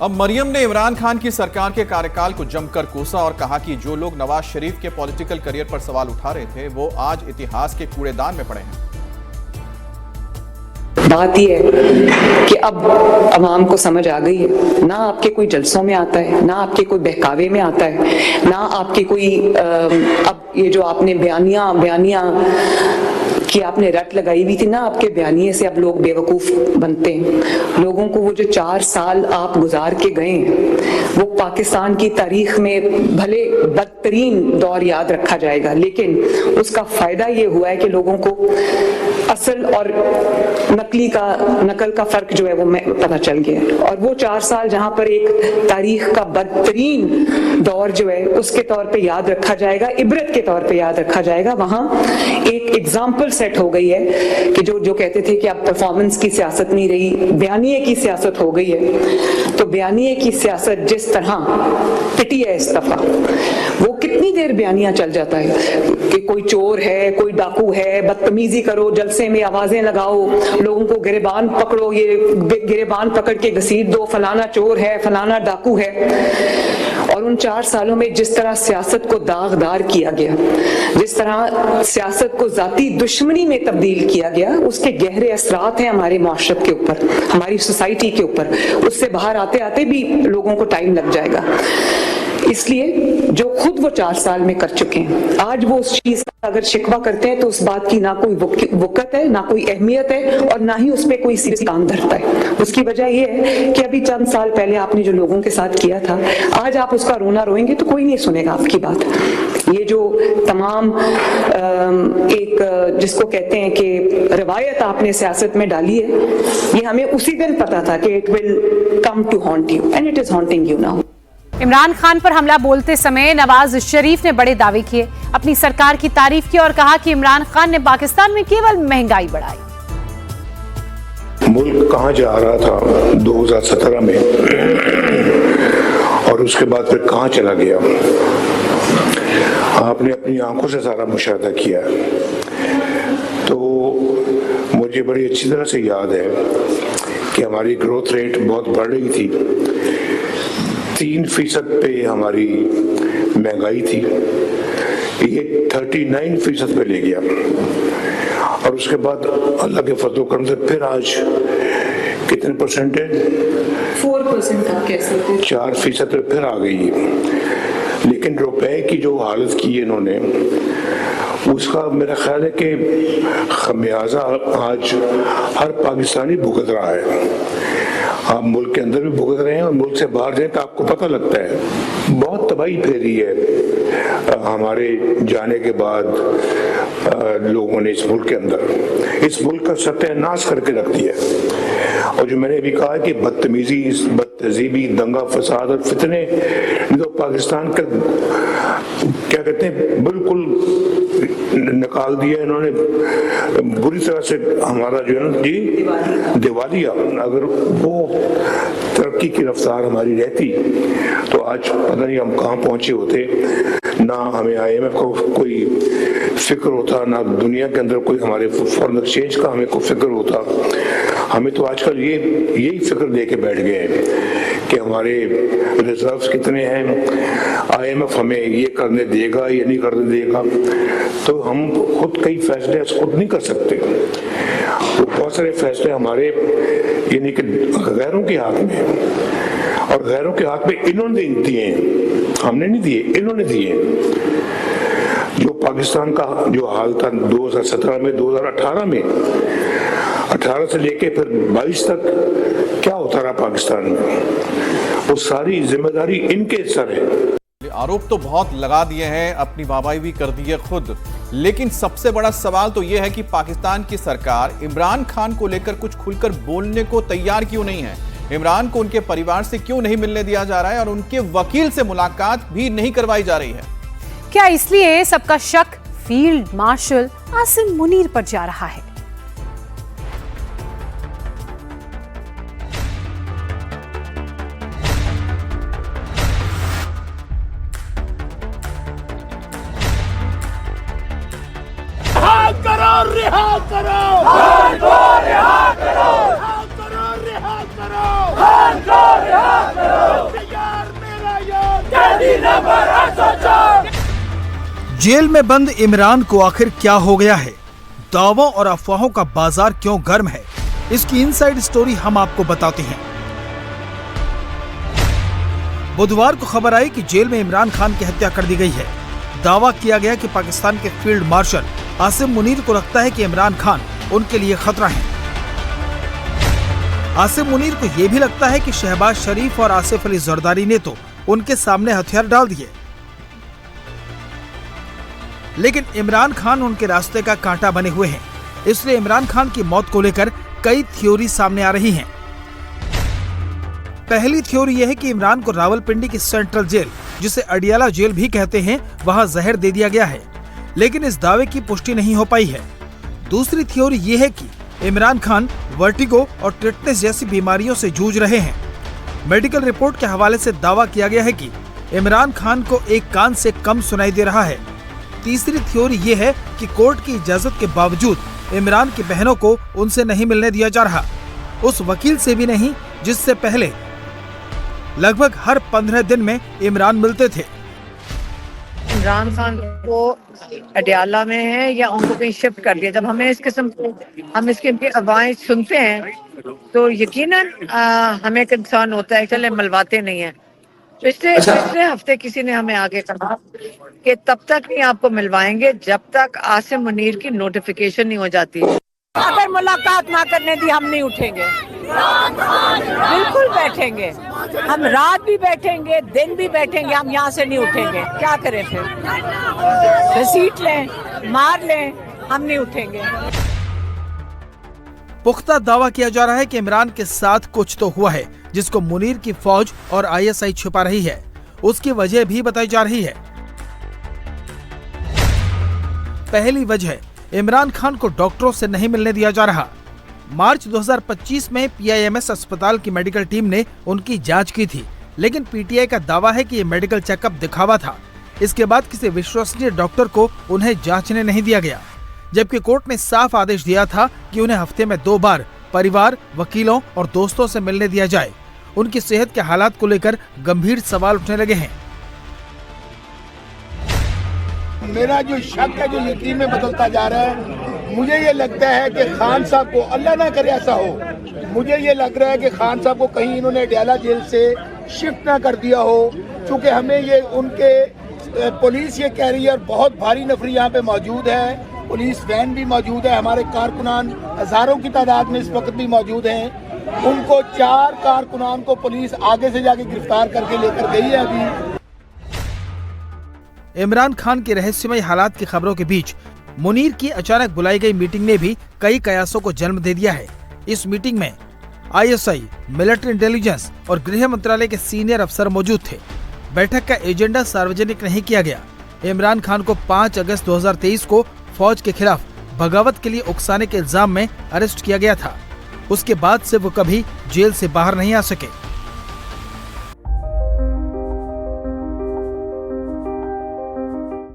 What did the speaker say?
अब मरियम ने इमरान खान की सरकार के कार्यकाल को जमकर कोसा और कहा कि जो लोग नवाज शरीफ के पॉलिटिकल करियर पर सवाल उठा रहे थे वो आज इतिहास के कूड़ेदान में पड़े हैं। बात यह है कि अब अवाम को समझ आ गई है, ना आपके कोई जलसों में आता है, ना आपके कोई बहकावे में आता है, ना आपके कोई अब ये जो आपने बयानियां कि आपने रट लगाई हुई थी ना, आपके बयानिए से अब लोग बेवकूफ बनते हैं। लोगों को वो जो 4 साल आप गुजार के गए वो पाकिस्तान की तारीख में भले बदतरीन दौर याद रखा जाएगा, लेकिन उसका फायदा ये हुआ है कि लोगों को असल और नकल का फर्क जो है वो पता चल गया। और वो 4 साल जहां पर एक तारीख का बदतरीन दौर जो है उसके तौर पे याद रखा जाएगा, इबरत के तौर पे याद रखा जाएगा, वहां एक एग्जाम्पल सेट हो गई है कि जो कहते थे कि अब परफॉर्मेंस की सियासत नहीं रही, बयानिए की सियासत हो गई है। तो बयानिए की सियासत जिस तरह पिटी है इस दफा, वो कितनी देर बयानिया चल जाता है कि कोई चोर है, कोई डाकू है, बदतमीजी करो, जलसे में आवाजें लगाओ, लोगों को गिरेबान पकड़ो, ये गिरेबान पकड़ के घसीट दो, फलाना चोर है, फलाना डाकू है। और उन 4 सालों में जिस तरह सियासत को दागदार किया गया, जिस तरह सियासत को जाती दुश्मनी में तब्दील किया गया, उसके गहरे असरात हैं हमारे माशरत के ऊपर, हमारी सोसाइटी के ऊपर। उससे बाहर आते आते भी लोगों को टाइम लग जाएगा। इसलिए जो खुद वो 4 साल में कर चुके हैं, आज वो उस चीज का अगर शिकवा करते हैं तो उस बात की ना कोई वक़्त है, ना कोई अहमियत है, और ना ही उस पर कोई सीरियस काम धरता है। उसकी वजह यह है कि अभी चंद साल पहले आपने जो लोगों के साथ किया था, आज आप उसका रोना रोएंगे तो कोई नहीं सुनेगा आपकी बात। ये जो तमाम एक जिसको कहते हैं कि रवायत आपने सियासत में डाली है, ये हमें उसी दिन पता था कि it will come to haunt you and it is haunting you now. Imran Khan पर हमला बोलते समय नवाज शरीफ ने बड़े दावे किए, अपनी सरकार की तारीफ की और कहा कि इमरान खान ने पाकिस्तान में केवल महंगाई बढ़ाई। मुल्क कहां जा रहा था 2017 में और उसके बाद फिर कहां चला गया, आपने अपनी आंखों से सारा मुशाहिदा किया। तो मुझे बड़ी अच्छी तरह से याद है कि हमारी ग्रोथ रेट बहुत बढ़ रही थी, 3% पे हमारी महंगाई थी, ये 39% पे ले गया। और उसके बाद अल्लाह के फजल करम से फिर आज कितने परसेंट है? 4% आप कह सकते हैं, 4% पे फिर आ गई। लेकिन रुपए की जो हालत की है इन्होंने, उसका मेरा ख्याल है कि खमियाजा आज हर पाकिस्तानी भुगत रहा है। आप मुल्क के अंदर भी भुगत रहे हैं और मुल्क से बाहर जाए तो आपको पता लगता है। बहुत तबाही फेरी है हमारे जाने के बाद लोगों ने इस मुल्क के अंदर, इस मुल्क का सत्यानाश करके रख दिया। और जो मैंने अभी कहा है कि बदतमीजी, बदतहजीबी, दंगा फसाद और फितने, तो पाकिस्तान का क्या कहते हैं बिल्कुल निकाल दिया इन्होंने बुरी तरह से। हमारा जो है ना जी दिवालिया, अगर वो तरक्की की रफ्तार हमारी रहती तो आज पता नहीं हम कहाँ पहुंचे होते। ना हमें IMF को कोई फिक्र होता, ना दुनिया के अंदर कोई हमारे फॉरेन एक्सचेंज का हमें कोई फिक्र होता। हमें तो आजकल यही फिक्र दे के बैठ गए हैं कि हमारे रिजर्व्स कितने हैं, IMF हमें ये करने देगा या नहीं करने देगा। तो हम खुद कई फैसले खुद नहीं कर सकते। तो बहुत सारे फैसले हमारे यानी कि गैरों के हाथ में, और गैरों के हाथ में इन्होंने दिए हैं, हमने नहीं दिए, इन्होंने दिए। जो पाकिस्तान का जो हाल था 2017 में, 2018 में, 18 से लेके फिर 22 तक क्या होता रहा पाकिस्तान में, वो सारी जिम्मेदारी इनके सर है। आरोप तो बहुत लगा दिए हैं, अपनी वाहवाही भी कर दी है खुद, लेकिन सबसे बड़ा सवाल तो यह है कि पाकिस्तान की सरकार इमरान खान को लेकर कुछ खुलकर बोलने को तैयार क्यों नहीं है। इमरान को उनके परिवार से क्यों नहीं मिलने दिया जा रहा है और उनके वकील से मुलाकात भी नहीं करवाई जा रही है। क्या इसलिए सबका शक फील्ड मार्शल आसिम मुनीर पर जा रहा है? रिहा करो, रिहा करो, रिहा करो, रिहा करो, रिहा करो। जेल में बंद इमरान को आखिर क्या हो गया है? दावों और अफवाहों का बाजार क्यों गर्म है? इसकी इनसाइड स्टोरी हम आपको बताते हैं। बुधवार को खबर आई कि जेल में इमरान खान की हत्या कर दी गई है। दावा किया गया कि पाकिस्तान के फील्ड मार्शल आसिम मुनीर को लगता है कि इमरान खान उनके लिए खतरा है। आसिम मुनीर को यह भी लगता है कि शहबाज शरीफ और आसिफ अली जरदारी ने तो उनके सामने हथियार डाल दिए, लेकिन इमरान खान उनके रास्ते का कांटा बने हुए हैं। इसलिए इमरान खान की मौत को लेकर कई थ्योरी सामने आ रही हैं। पहली थ्योरी यह है कि इमरान को रावलपिंडी की सेंट्रल जेल, जिसे अडियाला जेल भी कहते हैं, वहां जहर दे दिया गया है, लेकिन इस दावे की पुष्टि नहीं हो पाई है। दूसरी थ्योरी यह है कि इमरान खान वर्टिगो और टिटनेस जैसी बीमारियों से जूझ रहे हैं। मेडिकल रिपोर्ट के हवाले से दावा किया गया है कि इमरान खान को एक कान से कम सुनाई दे रहा है। तीसरी थ्योरी ये है कि कोर्ट की इजाजत के बावजूद इमरान की बहनों को उनसे नहीं मिलने दिया जा रहा, उस वकील से भी नहीं जिससे पहले लगभग हर 15 दिन में इमरान मिलते थे। इमरान खान को अडियाला में है या उनको कहीं शिफ्ट कर दिया। जब हमें इस किस्म हम इसकी अफवाहें सुनते हैं तो यकीनन हमें कंसर्न होता है, चले मिलवाते नहीं है। पिछले हफ्ते किसी ने हमें आगे कहा कि तब तक नहीं आपको मिलवाएंगे जब तक आसिम मुनीर की नोटिफिकेशन नहीं हो जाती। अगर मुलाकात ना करने दी हम नहीं उठेंगे, बिल्कुल बैठेंगे, हम रात भी बैठेंगे, दिन भी बैठेंगे, हम यहाँ से नहीं उठेंगे। क्या करें फिर? घसीट लें, मार लें, हम नहीं उठेंगे। पुख्ता दावा किया जा रहा है कि इमरान के साथ कुछ तो हुआ है जिसको मुनीर की फौज और आईएसआई छुपा रही है। उसकी वजह भी बताई जा रही है। पहली वजह, इमरान खान को डॉक्टरों से नहीं मिलने दिया जा रहा। मार्च 2025 में पीआईएमएस अस्पताल की मेडिकल टीम ने उनकी जांच की थी, लेकिन पीटीआई का दावा है कि ये मेडिकल चेकअप दिखावा था। इसके बाद किसी विश्वसनीय डॉक्टर को उन्हें जांचने नहीं दिया गया, जबकि कोर्ट ने साफ आदेश दिया था कि उन्हें हफ्ते में 2 बार परिवार, वकीलों और दोस्तों से मिलने दिया जाए। उनकी सेहत के हालात को लेकर गंभीर सवाल उठने लगे हैं। मेरा जो शक है, जो यकीन में बदलता जा रहा है, मुझे ये लगता है कि खान साहब को, अल्लाह ना करे ऐसा हो, मुझे ये लग रहा है कि खान साहब को कहीं इन्होंने अडियाला जेल से शिफ्ट ना कर दिया हो, क्योंकि हमें ये उनके पुलिस ये कह रही है, बहुत भारी नफरी यहाँ पे मौजूद है, पुलिस वैन भी मौजूद है, हमारे कारकुनान हजारों की तादाद में इस वक्त भी मौजूद हैं। उनको 4 कारकुनान को पुलिस आगे से जाके गिरफ्तार करके लेकर गई है। अभी इमरान खान के रहस्यमय हालात की खबरों के बीच मुनीर की अचानक बुलाई गई मीटिंग ने भी कई कयासों को जन्म दे दिया है। इस मीटिंग में आईएसआई, मिलिट्री इंटेलिजेंस और गृह मंत्रालय के सीनियर अफसर मौजूद थे। बैठक का एजेंडा सार्वजनिक नहीं किया गया। इमरान खान को 5 अगस्त 2023 को फौज के खिलाफ बगावत के लिए उकसाने के इल्जाम में अरेस्ट किया गया था। उसके बाद से वो कभी जेल से बाहर नहीं आ सके।